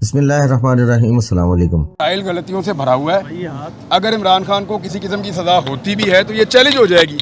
बिस्मिल्लाहिर्रहमानिर्रहीम, अस्सलाम वालेकुम। फाइल गलतियों से भरा हुआ है। अगर इमरान खान को किसी किस्म की सज़ा होती भी है तो ये चैलेंज हो जाएगी।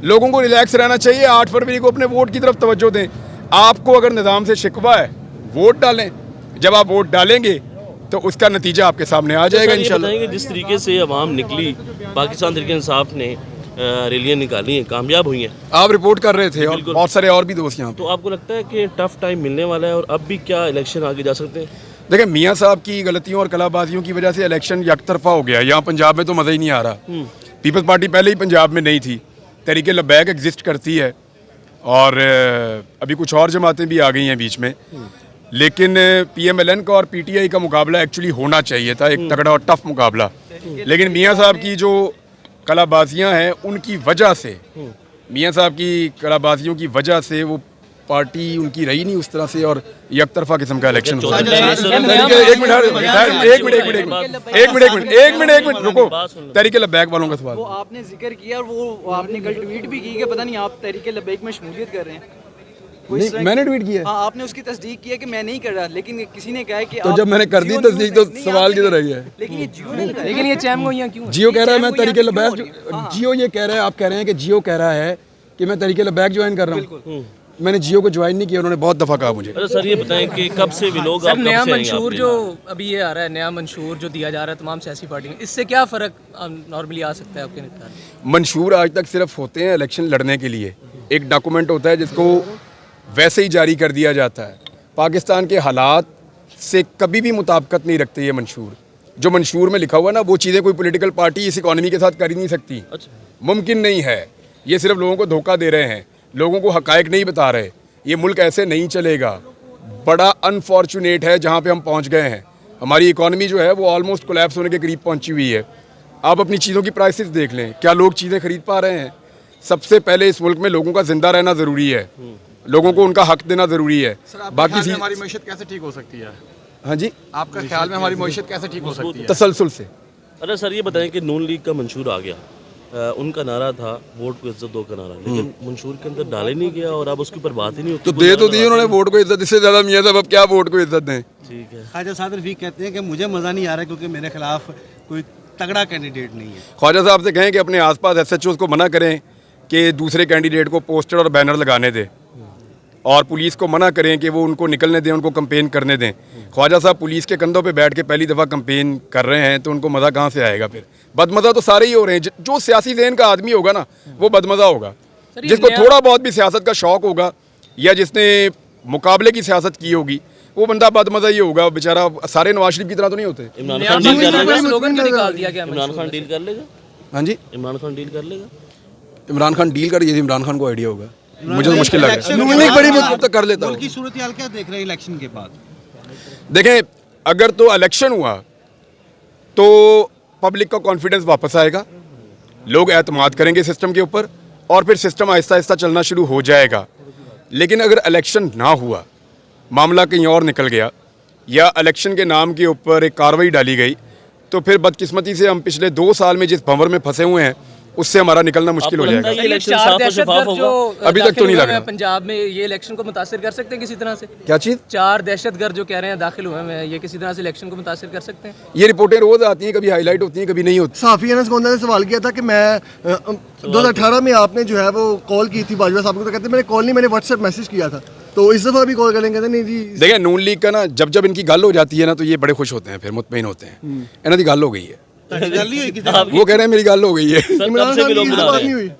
लोगों को रिलैक्स रहना चाहिए। 8 फरवरी को अपने वोट की तरफ तवज्जो दें। आपको अगर निज़ाम से शिकवा है, वोट डालें। जब आप वोट डालेंगे तो उसका नतीजा आपके सामने आ जाएगा इंशाल्लाह। जिस तरीके से अवाम निकली, पाकिस्तान तहरीक इंसाफ ने रैलियाँ निकाली हैं, कामयाब हुई हैं। आप रिपोर्ट कर रहे थे और बहुत सारे और भी दोस्त यहाँ। तो आपको लगता है कि टफ टाइम मिलने वाला है और अब भी क्या इलेक्शन आगे जा सकते हैं? देखिए, मियाँ साहब की गलतियों और कलाबाजियों की वजह से इलेक्शन यकतरफा हो गया। यहाँ पंजाब में तो मज़ा ही नहीं आ रहा। पीपल्स पार्टी पहले ही पंजाब में नहीं थी। तहरीक लब्बैक एग्जिस्ट करती है और अभी कुछ और जमातें भी आ गई हैं बीच में। लेकिन PMLN का और PTI का मुकाबला एक्चुअली होना चाहिए था, एक तगड़ा और टफ मुकाबला। लेकिन मियाँ साहब की जो कलाबाजियाँ हैं उनकी वजह से, मियाँ साहब की कलाबाजियों की वजह से वो पार्टी उनकी रही नहीं उस तरह से और एक तरफा किस्म का इलेक्शन हो एक मिनट रुको। तहरीक लब्बैक वालों का सवाल वो आपने जिक्र किया और वो आपने कल ट्वीट भी की कि पता नहीं आप तहरीक लब्बैक में शमूलियत कर रहे हैं। मैंने ट्वीट किया। हाँ, आपने उसकी तस्दीक किया कि मैं नहीं कर रहा, लेकिन किसी ने कहा है कि तो जब मैंने कर दी तस्दीक तो सवाल किधर रह गया? लेकिन ये जियो ने लेकिन ये चैम को यहाँ क्यों? जियो कह रहा है मैं तहरीक लब्बैक, जियो ये कह रहा है, आप कह रहे हैं कि जियो कह रहा है कि मैं तहरीक लब्बैक ज्वाइन कर रहा हूँ। मैंने जियो को ज्वाइन नहीं किया, उन्होंने बहुत दफ़ा कहा मुझे। अरे सर, ये बताएं कि कब से भी लोग नया मंशूर जो अभी ये आ रहा है, नया मंशूर जो दिया जा रहा है तमाम सियासी पार्टी में, इससे क्या फ़र्क नॉर्मली आ सकता है आपके निकाल? मंशूर आज तक सिर्फ होते हैं इलेक्शन लड़ने के लिए। एक डॉक्यूमेंट होता है जिसको वैसे ही जारी कर दिया जाता है। पाकिस्तान के हालात से कभी भी मुताबिकत नहीं रखते ये मंशूर। जो मंशूर में लिखा हुआ ना, वो चीज़ें कोई पॉलिटिकल पार्टी इस इकॉनमी के साथ कर ही नहीं सकती। मुमकिन नहीं है। ये सिर्फ लोगों को धोखा दे रहे हैं, लोगों को हकायक नहीं बता रहे। ये मुल्क ऐसे नहीं चलेगा। बड़ा अनफॉर्चुनेट है जहाँ पे हम पहुँच गए हैं। हमारी इकॉनमी जो है वो ऑलमोस्ट कोलैप्स होने के करीब पहुँची हुई है। आप अपनी चीज़ों की प्राइसेस देख लें, क्या लोग चीज़ें खरीद पा रहे हैं? सबसे पहले इस मुल्क में लोगों का जिंदा रहना ज़रूरी है, लोगों को उनका हक देना ज़रूरी है। बाकी हमारी मईशत कैसे ठीक हो सकती है? हाँ जी, आपका ख्याल में हमारी मईशत कैसे ठीक हो सकती है? तसलसल से। अरे सर, ये बताएं कि नून लीग का मंशूर आ गया, उनका नारा था वोट को इज्जत दो का नारा, लेकिन मंशूर के अंदर डाले नहीं गया और अब उसके ऊपर बात ही नहीं होती। तो दे तो दी उन्होंने वोट को इज्जत, इससे ज़्यादा मियाँ साहब अब क्या वोट को इज्जत दें? ठीक है। ख्वाजा साहब रफीक कहते हैं कि मुझे मज़ा नहीं आ रहा क्योंकि मेरे खिलाफ कोई तगड़ा कैंडिडेट नहीं है। ख्वाजा साहब से कहें कि अपने आसपास SHOs को मना करें कि दूसरे कैंडिडेट को पोस्टर और बैनर लगाने दें, और पुलिस को मना करें कि वो उनको निकलने दें, उनको कंपेन करने दें। ख्वाजा साहब पुलिस के कंधों पे बैठ के पहली दफ़ा कंपेन कर रहे हैं तो उनको मज़ा कहाँ से आएगा? फिर बदमज़ा तो सारे ही हो रहे हैं। जो सियासी ज़हन का आदमी होगा ना, वो बदमज़ा होगा। जिसको थोड़ा बहुत भी सियासत का शौक़ होगा या जिसने मुकाबले की सियासत की होगी, वो बंदा बदमज़ा ही होगा बेचारा। सारे नवाज शरीफ की तरह तो नहीं होते। इमरान खान डील कर लेगा? स्लोगन क्यों निकाल दिया गया? इमरान खान डील कर लेगा? हाँ जी, इमरान खान डील कर लेगा? इमरान खान डील कर, ये इमरान खान को आइडिया होगा। मुझे तो मुश्किल लग रहा है। नहीं, बड़ी मुश्किल तक कर लेता हूँ। की सूरत हाल क्या देख रहे हैं इलेक्शन के बाद? देखें, अगर तो इलेक्शन हुआ तो पब्लिक का कॉन्फिडेंस वापस आएगा, लोग एतमाद करेंगे सिस्टम के ऊपर और फिर सिस्टम आहिस्ता आहिस्ता चलना शुरू हो जाएगा। लेकिन अगर इलेक्शन ना हुआ, मामला कहीं और निकल गया या इलेक्शन के नाम के ऊपर एक कार्रवाई डाली गई, तो फिर बदकिस्मती से हम पिछले 2 साल में जिस भंवर में फंसे हुए हैं उससे हमारा निकलना मुश्किल हो जाएगा। इलेक्शन साफ और शफाफ होगा? अभी तक तो नहीं लग रहा। पंजाब में ये इलेक्शन को मुतासिर कर सकते हैं किसी तरह से? क्या चीज़? 4 दहशतगर्द जो कह रहे हैं दाखिल हुए हैं, ये किसी तरह से इलेक्शन को मुतासिर कर सकते हैं? ये रिपोर्टें रोज़ आती हैं, कभी हाईलाइट होती हैं, कभी नहीं होती। साफ़ी अनस गोंदा ने सवाल किया था कि मैं 2018 में आपने जो है वो कॉल की थी बाजवा साहब को, तो कहते मैंने कॉल नहीं, मैंने व्हाट्सएप मैसेज किया था। तो इस दफ़ा भी कॉल करेंगे? कहते नहीं जी। देखिए, नून लीग का ना जब इनकी गल हो जाती है ना तो ये बड़े खुश होते हैं, फिर मुतमईन होते हैं। इन्हों की गल हो गई है, वो कह रहे हैं मेरी गल हो गई है। इमरान खान की किसी बात नहीं हुई?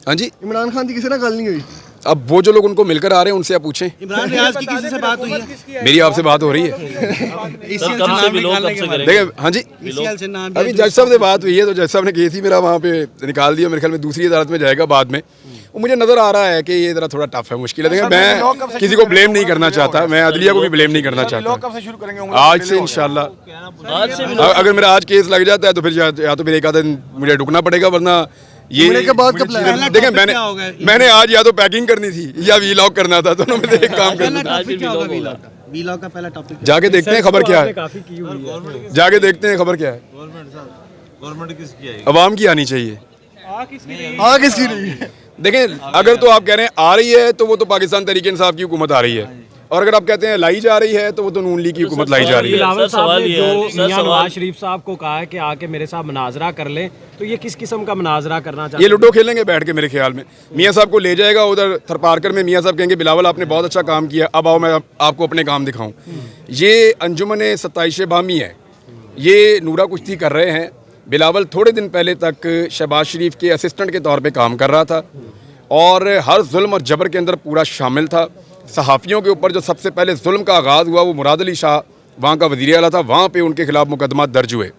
हाँ जी, इमरान खान की किसी ना गल नहीं हुई? अब वो जो लोग उनको मिलकर आ रहे हैं उनसे आप पूछें। इमरान रियाज की किसी से बात हुई है? मेरी आपसे बात हो रही है। देखिए, हाँ जी, अभी जज साहब से बात हुई है तो जज साहब ने कही थी, मेरा वहाँ पे निकाल दिया। मेरे ख्याल में दूसरी अदालत में जाएगा बाद में। वो मुझे नज़र आ रहा है कि ये ज़रा थोड़ा टफ है, मुश्किल है। देखिए, मैं किसी को ब्लेम नहीं करना चाहता, मैं अदलिया को भी ब्लेम नहीं करना चाहता। आज से इंशाल्लाह अगर मेरा आज केस लग जाता है तो फिर या तो फिर एक आधा दिन मुझे रुकना पड़ेगा, वरना ये के बाद का प्लान? देखें, मैंने आज या तो पैकिंग करनी थी या वीलॉग करना था, दोनों में से एक काम करना था। वीलॉग का पहला टॉपिक जाके देखते हैं खबर क्या है, जाके देखते हैं खबर क्या है। गवर्नमेंट किसकी है? अवाम की आनी चाहिए। हाँ, किसकी नहीं? देखें, अगर तो आप कह रहे हैं आ रही है तो वो तो पाकिस्तान तहरीक इंसाफ की हुकूमत आ रही है, और अगर आप कहते हैं लाई जा रही है तो वो तो नून लीग की हुकूमत लाई जा रही है। बिलावल सर, साहब सवाल ने ये जो है, सर, मियां सवाल- नवाज शरीफ साहब को कहा है कि आके मेरे साथ मुनाजरा कर लें, तो ये किस किस्म का मुनाजरा करना चाहते ये हैं? लूडो खेलेंगे बैठ के मेरे ख्याल में। मियाँ साहब को ले जाएगा उधर थरपारकर में, मियाँ साहब कहेंगे बिलावल आपने बहुत अच्छा काम किया, अब आओ मैं आपको अपने काम दिखाऊं। ये अंजुमन 27 बामी है, ये नूरा कुश्ती कर रहे हैं। बिलावल थोड़े दिन पहले तक शहबाज शरीफ के असिस्टेंट के तौर पे काम कर रहा था और हर जुल्म और जबर के अंदर पूरा शामिल था। सहाफ़ियों के ऊपर जो सबसे पहले जुल्म का आगाज़ हुआ वो मुराद अली शाह वहाँ का वज़ीर आला था, वहाँ पे उनके खिलाफ मुकदमा दर्ज हुए,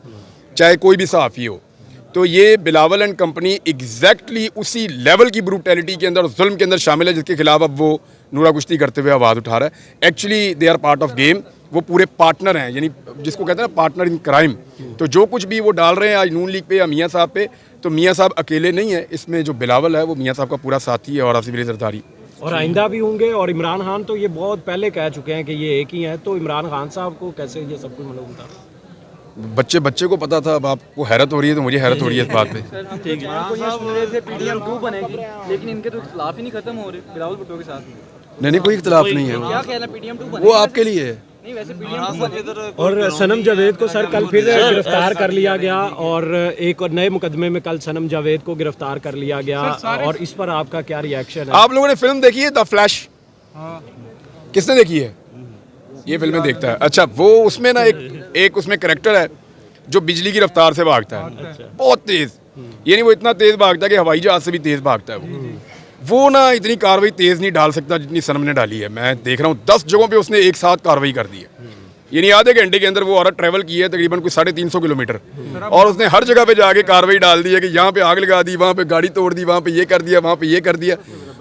चाहे कोई भी सहाफ़ी हो। तो ये बिलावल एंड कंपनी एग्जैक्टली उसी लेवल की ब्रूटैलिटी के अंदर, जुल्म के अंदर शामिल है जिसके खिलाफ अब वो नूरा कुश्ती करते हुए आवाज़ उठा रहा है। Actually they are part of game, वो पूरे पार्टनर हैं, यानी जिसको कहते हैं ना पार्टनर इन क्राइम। तो जो कुछ भी वो डाल रहे हैं आज नून लीग पे या मियाँ साहब पे, तो मियाँ साहब अकेले नहीं है इसमें, जो बिलावल है वो मियाँ साहब का पूरा साथी है और आसिफ अली जरदारी। और आइंदा भी होंगे। और इमरान खान तो ये बहुत पहले कह चुके हैं कि ये एक ही हैं, तो इमरान खान साहब को कैसे ये सब कुछ मालूम था? बच्चे को पता था, अब आपको हैरत हो रही है तो मुझे हैरत हो रही है इस बात पे। सर हम तो ये सुन रहे थे PDM 2 बनेगी, लेकिन इनके तो इख्तिलाफ ही नहीं खत्म हो रहे बिलावल भुट्टो के साथ। नहीं कोई इख्तिलाफ नहीं है, क्या कहना PDM 2 बनेगी? वो आपके लिए है। नहीं वैसे PDM 2 बनेगी। और सनम जावेद को सर कल फिर गिरफ्तार कर लिया गया और एक और नए मुकदमे में कल सनम जावेद को गिरफ्तार कर लिया गया, और इस पर आपका क्या रिएक्शन है? आप लोगों ने फिल्म देखी है द फ्लैश? किसने देखी है? ये फिल्में देखता है। अच्छा, वो उसमें ना एक उसमें कैरेक्टर है जो बिजली की रफ्तार से भागता है, बहुत तेज, यानी वो इतना तेज भागता है कि हवाई जहाज से भी तेज भागता है। वो ना इतनी कार्रवाई तेज नहीं डाल सकता जितनी सनम ने डाली है। मैं देख रहा हूँ 10 जगहों पे उसने एक साथ कार्रवाई कर दी है, यानी आधे घंटे के अंदर वो औरत ट्रैवल की है तकरीबन कोई 350 किलोमीटर, और उसने हर जगह पे जाके कार्रवाई डाल दी है कि यहाँ पे आग लगा दी, वहाँ पे गाड़ी तोड़ दी, वहाँ पे ये कर दिया, वहाँ पे ये कर दिया।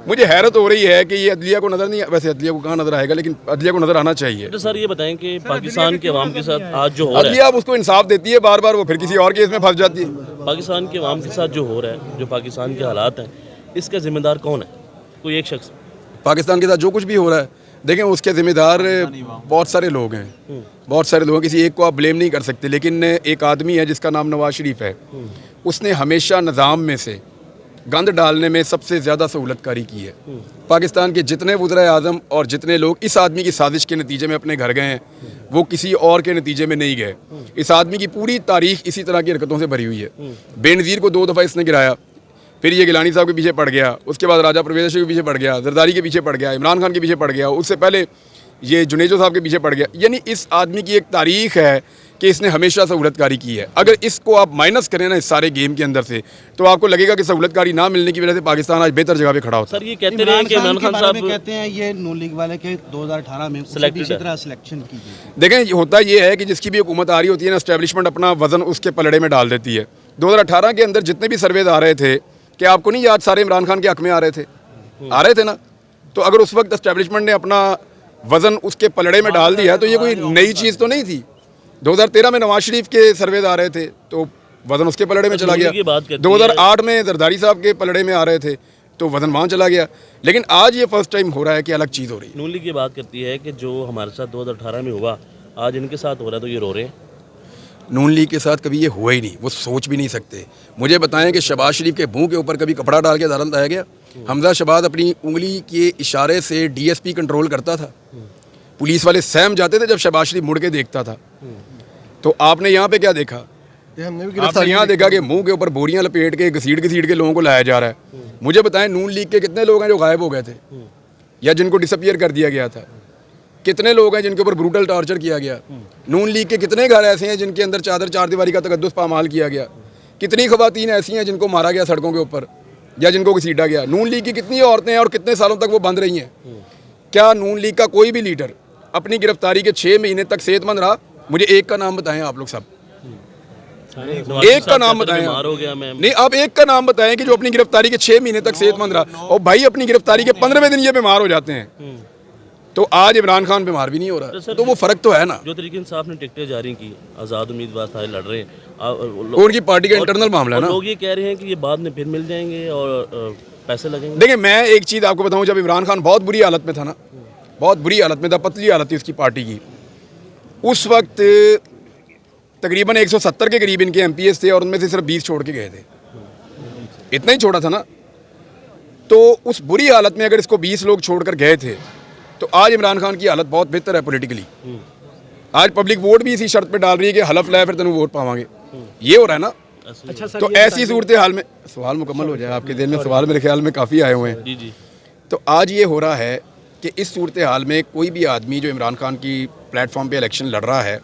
मुझे हैरत हो रही है कि ये अदलिया को नजर नहीं, वैसे अदलिया को कहाँ नजर आएगा, लेकिन अदलिया को नजर आना चाहिए। तो सर ये बताएं कि पाकिस्तान के अवाम के साथ आज जो हो रहा है, अदलिया अब उसको इंसाफ देती है बार बार, वो फिर किसी और केस में फंस जाती है। पाकिस्तान के अवाम के साथ जो हो रहा है, जो पाकिस्तान के हालात हैं, इसका जिम्मेदार कौन है? कोई एक शख्स? पाकिस्तान के साथ जो कुछ भी हो रहा है, देखें उसके जिम्मेदार बहुत सारे लोग हैं, बहुत सारे लोग हैं, किसी एक को आप ब्लेम नहीं कर सकते। लेकिन एक आदमी है जिसका नाम नवाज शरीफ है, उसने हमेशा निज़ाम में से गंद डालने में सबसे ज़्यादा सहूलतकारी की है। पाकिस्तान के जितने वज़ीर आज़म और जितने लोग इस आदमी की साजिश के नतीजे में अपने घर गए हैं, वो किसी और के नतीजे में नहीं गए। इस आदमी की पूरी तारीख इसी तरह की हरकतों से भरी हुई है। बेनज़ीर को 2 दफ़ा इसने गिराया, फिर ये गिलानी साहब के पीछे पड़ गया, उसके बाद राजा परवेज़ के पीछे पड़ गया, जरदारी के पीछे पड़ गया, इमरान खान के पीछे पड़ गया, उससे पहले ये जुनेजो साहब के पीछे पड़ गया। यानी इस आदमी की एक तारीख है कि इसने हमेशा सहूलतकारी की है। अगर इसको आप माइनस करें ना इस सारे गेम के अंदर से, तो आपको लगेगा कि सहूलतकारी ना मिलने की वजह से पाकिस्तान आज बेहतर जगह पे खड़ा होता है। सर ये कहते रहे कि इमरान खान साहब कहते हैं ये नून लीग वाले के 2018 में उसे भी इसी तरह सिलेक्शन की गई। देखें, होता ये है कि जिसकी भी हुकूमत आ रही होती है ना, एस्टेब्लिशमेंट अपना वजन उसके पलड़े में डाल देती है। 2018 के अंदर जितने भी सर्वेज आ रहे थे, कि आपको नहीं याद, सारे इमरान खान के हक में आ रहे थे ना। तो अगर उस वक्त एस्टेब्लिशमेंट ने अपना वजन उसके पलड़े में डाल दिया तो ये कोई नई चीज़ तो नहीं थी। 2013 में नवाज शरीफ के सर्वेज आ रहे थे तो वजन उसके पलड़े में चला गया। 2008 में जरदारी साहब के पलड़े में आ रहे थे तो वजन वहाँ चला गया। लेकिन आज ये फर्स्ट टाइम हो रहा है कि अलग चीज़ हो रही है। नून लीग ये बात करती है कि जो हमारे साथ 2018 में हुआ, आज इनके साथ हो रहा है तो ये रो रहे हैं। नून लीग के साथ कभी ये हुआ ही नहीं, वो सोच भी नहीं सकते। मुझे बताएं कि शहबाज शरीफ के मुंह के ऊपर कभी कपड़ा डाल के अदालत लाया गया? हमजा शहबाज अपनी उंगली के इशारे से DSP कंट्रोल करता था, पुलिस वाले सहम जाते थे जब शहबाज शरीफ मुड़ के देखता था। तो आपने यहाँ पे क्या देखा? हमने भी आपने यहाँ देखा कि मुंह के ऊपर बोरियां लपेट के घसीट के लोगों को लाया जा रहा है। मुझे बताएं नून लीग के कितने लोग हैं जो गायब हो गए थे या जिनको डिसअपियर कर दिया गया था? कितने लोग हैं जिनके ऊपर ब्रूटल टॉर्चर किया गया? नून लीग के कितने घर ऐसे हैं जिनके अंदर चार दीवारी का तकद्दुस पामाल किया गया? कितनी खवातीन ऐसी हैं जिनको मारा गया सड़कों के ऊपर या जिनको घसीटा गया? नून लीग की कितनी औरतें हैं और कितने सालों तक वो बंद रही हैं? क्या नून लीग का कोई भी लीडर अपनी गिरफ्तारी के 6 महीने तक सेहतमंद रहा? मुझे एक का नाम बताएं आप लोग सब, एक का नाम बताएं। नहीं, आप एक का नाम बताएं कि जो अपनी गिरफ्तारी के 6 महीने तक सेहतमंद रहा। और भाई अपनी गिरफ्तारी के 15वें दिन ये बीमार हो जाते हैं। तो आज इमरान खान बीमार भी नहीं हो रहा, तो वो फर्क तो है ना। जो तरीके इंसाफ ने टिकटें जारी की, आज़ाद उम्मीदवार सारे लड़ रहे हैं, उनकी पार्टी का इंटरनल मामला है ना। लोग ये कह रहे हैं कि ये बाद में फिर मिल जाएंगे और पैसे लगेंगे। देखिए, मैं एक चीज़ आपको बताऊं, जब इमरान खान बहुत बुरी हालत में था ना, बहुत बुरी हालत में था, पतली हालत थी उसकी पार्टी की, उस वक्त तकरीबन 170 के करीब इनके MPs थे और उनमें से सिर्फ 20 छोड़ के गए थे। इतना ही छोड़ा था ना। तो उस बुरी हालत में अगर इसको 20 लोग छोड़कर गए थे तो आज इमरान खान की हालत बहुत बेहतर है पॉलिटिकली। आज पब्लिक वोट भी इसी शर्त पे डाल रही है कि हलफ लै फिर तेन वोट पावांगे, ये हो रहा है ना। अच्छा सर, तो ऐसी सूरत हाल में सवाल मुकम्मल हो जाए, आपके दिल में सवाल मेरे ख्याल में काफ़ी आए हुए हैं। जी जी। तो आज ये हो रहा है कि इस सूरत हाल में कोई भी आदमी जो इमरान खान की प्लेटफॉर्म पे इलेक्शन लड़ रहा है,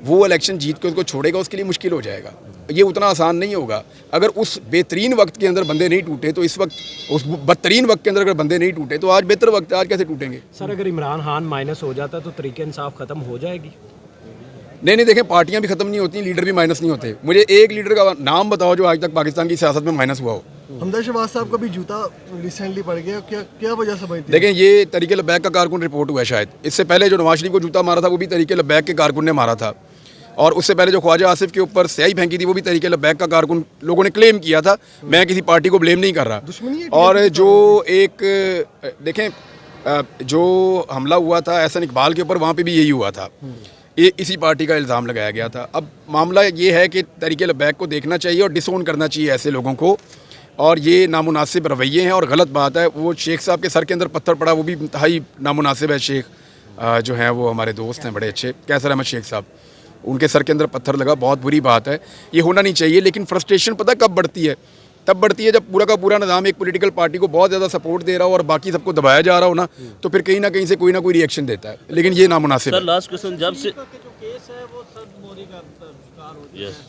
वो इलेक्शन जीत के उसको छोड़ेगा, उसके लिए मुश्किल हो जाएगा। ये उतना आसान नहीं होगा। अगर उस बेहतरीन वक्त के अंदर बंदे नहीं टूटे तो इस वक्त उस बदतरीन वक्त के अंदर अगर बंदे नहीं टूटे तो आज बेहतर वक्त है, आज कैसे टूटेंगे? सर अगर इमरान खान माइनस हो जाता तो तरीके इंसाफ खत्म हो जाएगी? नहीं, देखें, पार्टियां भी खत्म नहीं होती, लीडर भी माइनस नहीं होते। मुझे एक लीडर का नाम बताओ जो आज तक पाकिस्तान की सियासत में माइनस हुआ हो। हमदा शहबाज साहब का भी जूता रिसेंटली पड़ गया, क्या क्या वजह समझते हैं? देखें, ये तरीके लब्बैक का कारकुन रिपोर्ट हुआ है शायद। इससे पहले जो नवाज शरीफ को जूता मारा था वो भी तरीके लब्बैक के कारकुन ने मारा था, और उससे पहले जो ख्वाजा आसिफ के ऊपर स्याही फेंकी थी वो भी तरीके लब्बैक का कारकुन लोगों ने क्लेम किया था। मैं किसी पार्टी को ब्लेम नहीं कर रहा। और जो एक देखें, जो हमला हुआ था एहसन इकबाल के ऊपर, वहाँ पे भी यही हुआ था, ये इसी पार्टी का इल्ज़ाम लगाया गया था। अब मामला ये है कि तरीके लब्बैक को देखना चाहिए और डिसोन करना चाहिए ऐसे लोगों को, और ये नामुनासिब रवैये हैं और गलत बात है। वो शेख साहब के सर के अंदर पत्थर पड़ा, वो भी इंतहाई नामुनासिब है। शेख जो हैं वो हमारे दोस्त हैं बड़े अच्छे, कैसर अहमद शेख साहब, उनके सर के अंदर पत्थर लगा, बहुत बुरी बात है, ये होना नहीं चाहिए। लेकिन फ्रस्ट्रेशन पता कब बढ़ती है? तब बढ़ती है जब पूरा का पूरा निज़ाम एक पॉलिटिकल पार्टी को बहुत ज़्यादा सपोर्ट दे रहा हो और बाकी सबको दबाया जा रहा हो ना, तो फिर कहीं ना कहीं से कोई ना कोई रिएक्शन देता है, लेकिन ये नामुनासिब सर है। लास्ट क्वेश्चन, जब से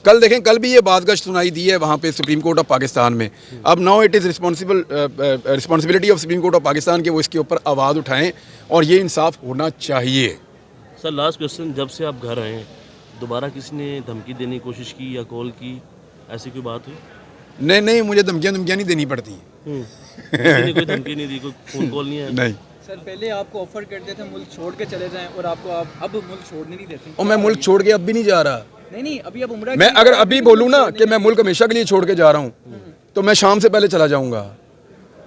कल देखें, कल भी ये बातगश्त सुनाई दी है वहाँ पे सुप्रीम कोर्ट ऑफ पाकिस्तान में। अब now it is responsibility of supreme court of Pakistan के वो इसके ऊपर आवाज़ उठाएं और ये इंसाफ होना चाहिए। सर लास्ट क्वेश्चन, जब से आप घर आए हैं दोबारा किसी ने धमकी देने की कोशिश की या कॉल की, ऐसी कोई बात हुई? नहीं, मुझे धमकियाँ नहीं देनी पड़ती। किसी ने कोई धमकी नहीं दी, कोई फोन कॉल नहीं आया? नहीं सर पहले आपको ऑफर करते थे मुल्क छोड़ के चले जाएं और आपको आप अब मुल्क छोड़ने नहीं देते। और मैं मुल्क छोड़ के अब भी नहीं जा रहा। नहीं, अभी अब उम्रा मैं अगर अभी बोलूँ ना कि मैं मुल्क हमेशा के लिए छोड़ के जा रहा हूँ तो मैं शाम से पहले चला जाऊँगा।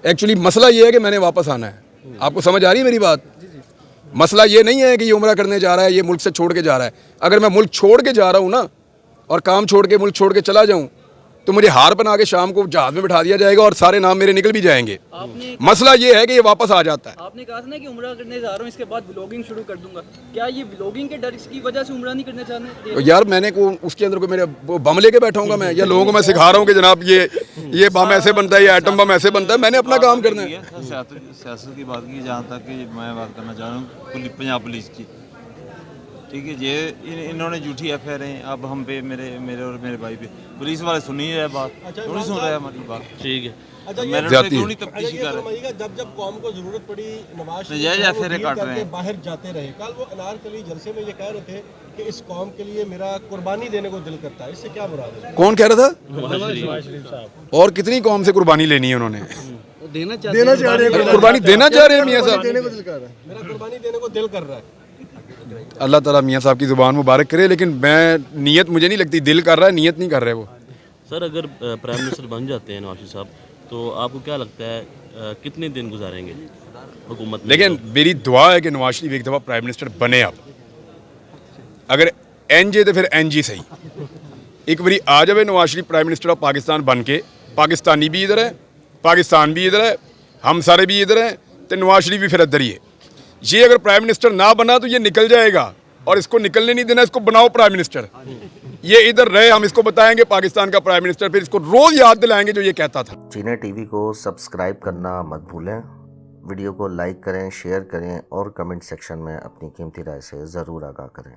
एक्चुअली मसला ये है कि मैंने वापस आना है। आपको समझ आ रही है मेरी बात? मसला ये नहीं है कि ये उम्रा करने जा रहा है, ये मुल्क से छोड़ के जा रहा है। अगर मैं मुल्क छोड़ के जा रहा हूँ ना और काम छोड़ के मुल्क छोड़ के चला जाऊँ तो मुझे हार बना के शाम को जहाज में बिठा दिया जाएगा और सारे नाम मेरे निकल भी जाएंगे। मसला ये है कि ये वापस आ जाता है। आपने कहा था ना कि उम्रा करने जा रहा हूँ, इसके बाद ब्लॉगिंग शुरू कर दूंगा। क्या ये ब्लॉगिंग के डर की वजह से उम्रा नहीं करने चाहते? तो यार मैंने को उसके अंदर को मेरे बम लेके बैठाऊंगा मैं, या लोगों को मैं सिखा रहा हूँ कि जनाब ये बम ऐसे बनता है, ये एटम बम ऐसे बनता है। मैंने अपना काम करना है। सियासत की बात की, जहाँ तक कि मैं बात करना चाह रहा हूँ पंजाब पुलिस की, ठीक है, ये इन्होंने झूठी एफआईआर अब हम पे, मेरे और मेरे भाई पे, पुलिस वाले सुन ही रहे बात, क्यों नहीं सुन रहे हमारी बात? ठीक है। जब कौम को जरूरत पड़ी नवाज शरीफ बाहर जाते रहे, कल वो अनारकली जलसे में ये कह रहे थे कि इस कौम के लिए मेरा कुर्बानी देने को दिल करता है। इससे क्या मुराद है? कौन कह रहा था? और कितनी कौम से कुर्बानी लेनी है उन्होंने? देना चाह रहे हैं, कुर्बानी देना चाह रहे हैं मियाँ साहब। देने को दिल कर रहा है, मेरा कुर्बानी देने को दिल कर रहा है। अल्लाह ताला मियाँ साहब की ज़ुबान मुबारक करे, लेकिन मैं नियत मुझे नहीं लगती, दिल कर रहा है, नियत नहीं कर रहे वो। सर अगर प्राइम मिनिस्टर बन जाते हैं नवाज शरीफ साहब, तो आपको क्या लगता है कितने दिन गुजारेंगे हुकूमत में? लेकिन मेरी दुआ है कि नवाज शरीफ एक दफ़ा प्राइम मिनिस्टर बने। अब अगर एनजे तो फिर एनजी सही, एक बारी आ जाए Nawaz Sharif prime minister of Pakistan बन के, पाकिस्तानी भी इधर है, पाकिस्तान भी इधर है, हम सारे भी इधर हैं, तो नवाज शरीफ भी फिर इधर ही है। ये अगर प्राइम मिनिस्टर ना बना तो ये निकल जाएगा, और इसको निकलने नहीं देना, इसको बनाओ प्राइम मिनिस्टर। ये इधर रहे, हम इसको बताएंगे पाकिस्तान का प्राइम मिनिस्टर, फिर इसको रोज याद दिलाएंगे जो ये कहता था। चीने टीवी को सब्सक्राइब करना मत भूलें, वीडियो को लाइक करें, शेयर करें और कमेंट सेक्शन में अपनी कीमती राय से ज़रूर आगाह करें।